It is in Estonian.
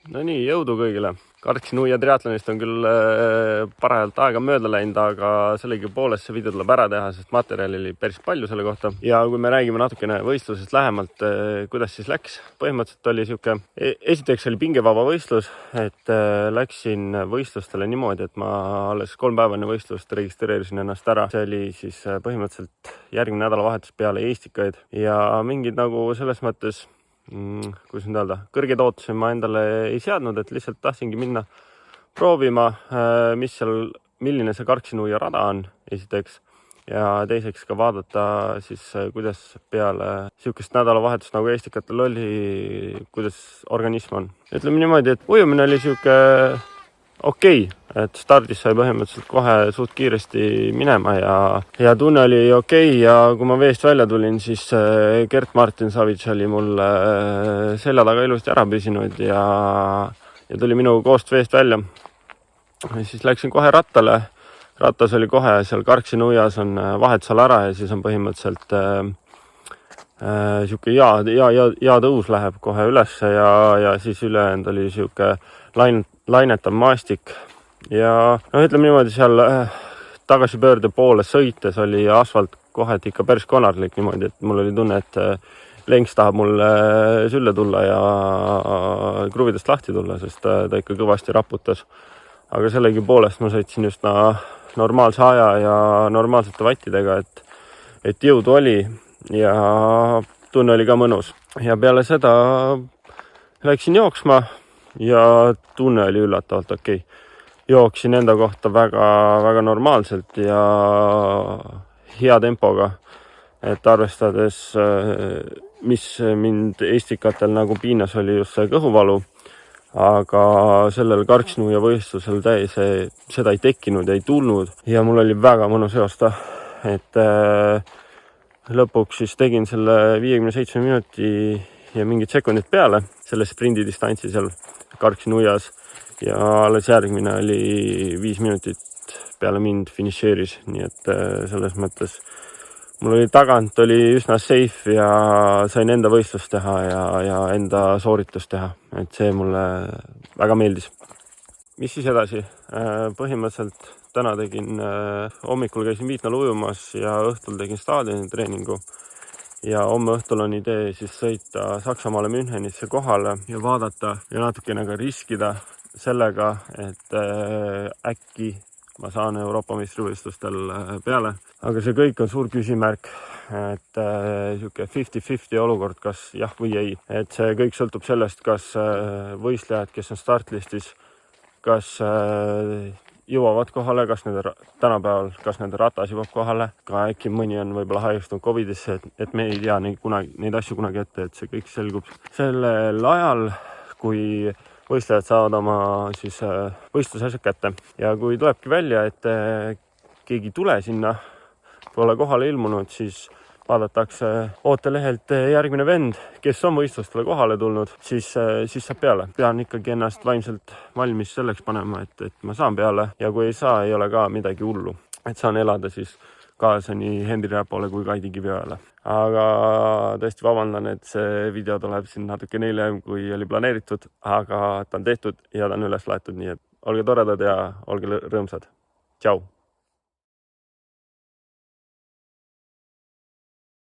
No nii, jõudu kõigile. Karksi-Nuia triatlonist on küll parajalt aega mööda läinud, aga sellegipoolest see video tuleb ära teha, sest materjali oli päris palju selle kohta. Ja kui me räägime natukene võistlusest lähemalt, kuidas siis läks, põhimõtteliselt oli siuke, esiteks oli pingevaba võistlus, et läksin võistlustele niimoodi, et ma alles 3 päeva enne võistlust registreerisin ennast ära. See oli siis põhimõtteliselt järgmine nädalavahetus peale Eestikaid ja mingid nagu selles mõttes kuidas nüüd öelda, kõrgeid ootusi ma endale ei seadnud, et lihtsalt tahtsingi minna proovima, milline see Karksi-Nuia rada on esiteks ja teiseks ka vaadata siis, kuidas peale siukest nädalavahetust nagu Eestikatel oli, kuidas organism on. Ütleme niimoodi, et ujumine oli siuke okei, et stardis sai põhimõtteliselt kohe suht kiiresti minema ja tunne oli okei ja kui ma veest välja tulin, siis Gert-Martin Savits oli mul selja taga ilusti ära püsinud ja tuli minu koost veest välja. Ja siis läksin kohe rattale. Rattas oli kohe seal Karksi-Nuias on vahetusal ära ja siis on põhimõtteliselt siuke jaa tõus läheb kohe üles ja siis ülejäänud oli siuke lainetav maastik ja no ütleme niimoodi, seal tagasipöörde poole sõites oli asfalt kohati ikka päris konarlik niimoodi, et mul oli tunne, et lenks tahab mul sülle tulla ja kruvidest lahti tulla, sest ta ikka kõvasti raputas. Aga sellegipoolest ma sõitsin just normaalse aja ja normaalsete vattidega, et jõudu oli ja tunne oli ka mõnus. Ja peale seda läksin jooksma ja tunne oli üllatavalt okei. Jooksin enda kohta väga normaalselt ja hea tempoga, et arvestades, mis mind Eestikatel nagu piinas oli just see kõhuvalu, aga sellel Karksi-Nuia võistlusel seda ei tekkinud ja ei tulnud ja mul oli väga mõnus joosta, et lõpuks siis tegin selle 57 minuti ja mingid sekundid peale selle sprindidistantsi seal Karksi-Nuias ja alles järgmine oli 5 minutit peale mind finišeeris, nii et selles mõttes mul oli tagant üsna safe ja sain enda võistlust teha ja enda sooritust teha, et see mulle väga meeldis. Mis siis edasi? Põhimõtteliselt täna tegin, hommikul käisin Viitnal ujumas ja õhtul tegin staadioni treeningu ja homme õhtul on idee siis sõita Saksamaale Münchenisse kohale ja vaadata ja natukene ka riskida sellega, et äkki ma saan Euroopa meistrivõistlustel peale. Aga see kõik on suur küsimärk, et siuke 50-50 olukord, kas jah või ei. Et see kõik sõltub sellest, kas võistlejad, kes on startlistis, kas jõuavad kohale, kas tänapäeval, kas nende ratas jõuab kohale. Ka äkki mõni on võib-olla haigestunud COVID-isse, et me ei tea neid asju kunagi ette, et see kõik selgub sellel ajal, kui võistlejad saavad oma siis võistlusasjad kätte. Ja kui tulebki välja, et keegi tule sinna, pole kohale ilmunud, siis vaadatakse ootelehelt järgmine vend, kes on võistlustele kohale tulnud, siis saab peale. Pean ikkagi ennast vaimselt valmis selleks panema, et ma saan peale ja kui ei saa, ei ole ka midagi hullu. Et saan elada siis kaasa nii Henri Räpole kui Kaidi Kiviõele. Aga tõesti vabandan, et see video tuleb siin natuke hiljem, kui oli planeeritud, aga ta on tehtud ja ta on üles laetud, nii et olge toredad ja olge rõõmsad. Tšau!